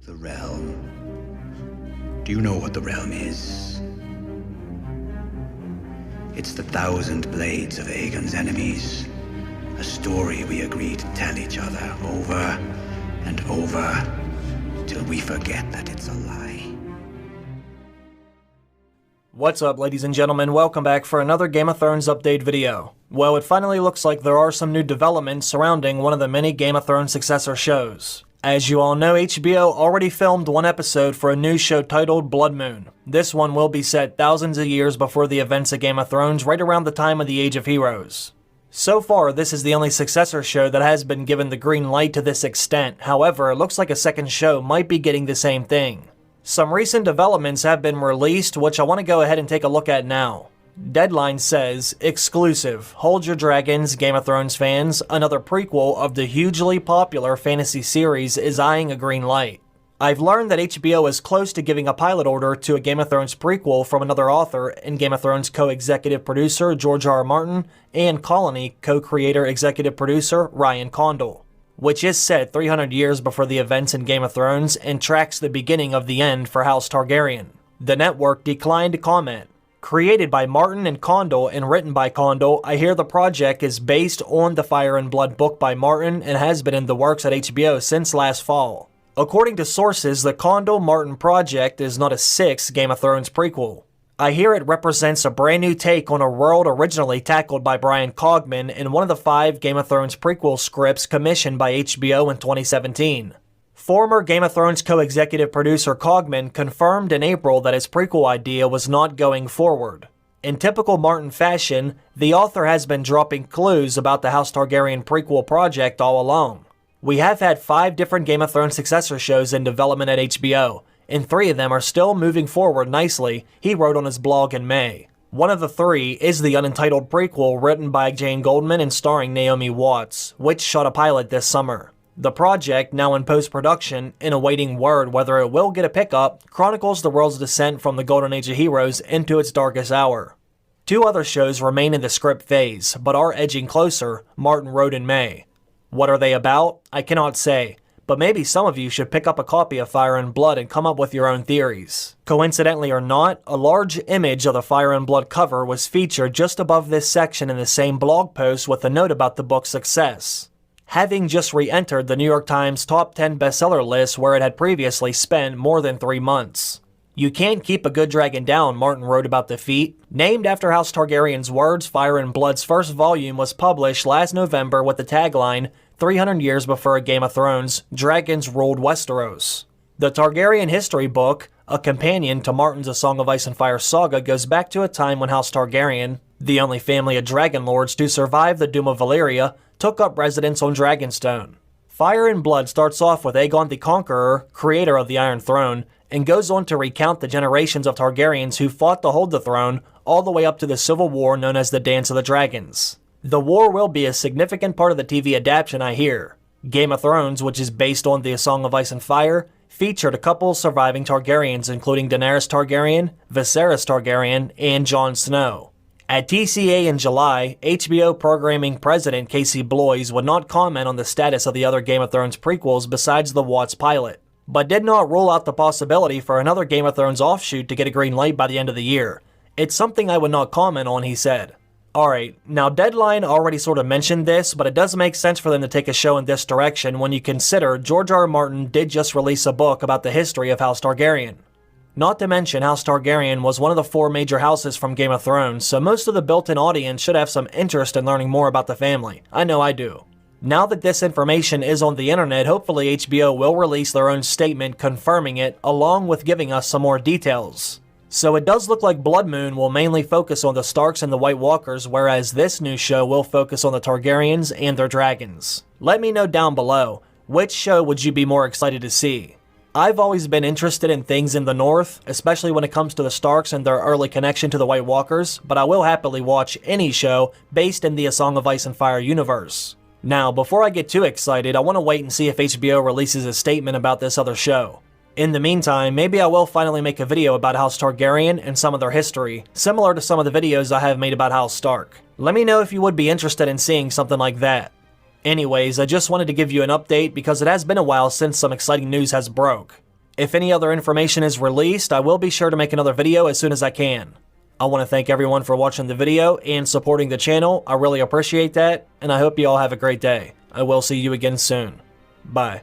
The realm. Do you know what the realm is? It's the 1,000 blades of Aegon's enemies. A story we agree to tell each other over and over till we forget that it's a lie. What's up, ladies and gentlemen? Welcome back for another Game of Thrones update video. Well, it finally looks like there are some new developments surrounding one of the many Game of Thrones successor shows. As you all know, HBO already filmed one episode for a new show titled Blood Moon. This one will be set thousands of years before the events of Game of Thrones, right around the time of the Age of Heroes. So far, this is the only successor show that has been given the green light to this extent. However, it looks like a second show might be getting the same thing. Some recent developments have been released, which I want to go ahead and take a look at now. Deadline says, exclusive, hold your dragons, Game of Thrones fans, another prequel of the hugely popular fantasy series is eyeing a green light. I've learned that HBO is close to giving a pilot order to a Game of Thrones prequel from another author and Game of Thrones co-executive producer George R. R. Martin and Colony co-creator executive producer Ryan Condal, which is set 300 years before the events in Game of Thrones and tracks the beginning of the end for House Targaryen. The network declined to comment. Created by Martin and Condal and written by Condal, I hear the project is based on the Fire and Blood book by Martin and has been in the works at HBO since last fall. According to sources, the Condal-Martin project is not a sixth Game of Thrones prequel. I hear it represents a brand new take on a world originally tackled by Brian Cogman in one of the 5 Game of Thrones prequel scripts commissioned by HBO in 2017. Former Game of Thrones co-executive producer Cogman confirmed in April that his prequel idea was not going forward. In typical Martin fashion, the author has been dropping clues about the House Targaryen prequel project all along. We have had 5 different Game of Thrones successor shows in development at HBO, and 3 of them are still moving forward nicely, he wrote on his blog in May. One of the 3 is the unentitled prequel written by Jane Goldman and starring Naomi Watts, which shot a pilot this summer. The project, now in post-production and awaiting word whether it will get a pickup, chronicles the world's descent from the Golden Age of Heroes into its darkest hour. 2 other shows remain in the script phase, but are edging closer, Martin wrote in May. What are they about? I cannot say, but maybe some of you should pick up a copy of Fire and Blood and come up with your own theories. Coincidentally or not, a large image of the Fire and Blood cover was featured just above this section in the same blog post with a note about the book's success. Having just re-entered the New York Times top 10 bestseller list where it had previously spent more than 3 months. You can't keep a good dragon down, Martin wrote about the feat. Named after House Targaryen's words, Fire and Blood's first volume was published last November with the tagline, 300 years before Game of Thrones, dragons ruled Westeros. The Targaryen history book, a companion to Martin's A Song of Ice and Fire saga, goes back to a time when House Targaryen, the only family of dragon lords to survive the Doom of Valyria, took up residence on Dragonstone. Fire and Blood starts off with Aegon the Conqueror, creator of the Iron Throne, and goes on to recount the generations of Targaryens who fought to hold the throne all the way up to the civil war known as the Dance of the Dragons. The war will be a significant part of the TV adaptation, I hear. Game of Thrones, which is based on the A Song of Ice and Fire, featured a couple surviving Targaryens including Daenerys Targaryen, Viserys Targaryen, and Jon Snow. At TCA in July, HBO programming president Casey Bloys would not comment on the status of the other Game of Thrones prequels besides the Watts pilot, but did not rule out the possibility for another Game of Thrones offshoot to get a green light by the end of the year. It's something I would not comment on, he said. Alright, now Deadline already sort of mentioned this, but it does make sense for them to take a show in this direction when you consider George R. R. Martin did just release a book about the history of House Targaryen. Not to mention, House Targaryen was one of the 4 major houses from Game of Thrones, so most of the built-in audience should have some interest in learning more about the family. I know I do. Now that this information is on the internet, hopefully HBO will release their own statement confirming it, along with giving us some more details. So it does look like Blood Moon will mainly focus on the Starks and the White Walkers, whereas this new show will focus on the Targaryens and their dragons. Let me know down below, which show would you be more excited to see? I've always been interested in things in the North, especially when it comes to the Starks and their early connection to the White Walkers, but I will happily watch any show based in the A Song of Ice and Fire universe. Now, before I get too excited, I want to wait and see if HBO releases a statement about this other show. In the meantime, maybe I will finally make a video about House Targaryen and some of their history, similar to some of the videos I have made about House Stark. Let me know if you would be interested in seeing something like that. Anyways, I just wanted to give you an update because it has been a while since some exciting news has broke. If any other information is released, I will be sure to make another video as soon as I can. I want to thank everyone for watching the video and supporting the channel. I really appreciate that, and I hope you all have a great day. I will see you again soon. Bye.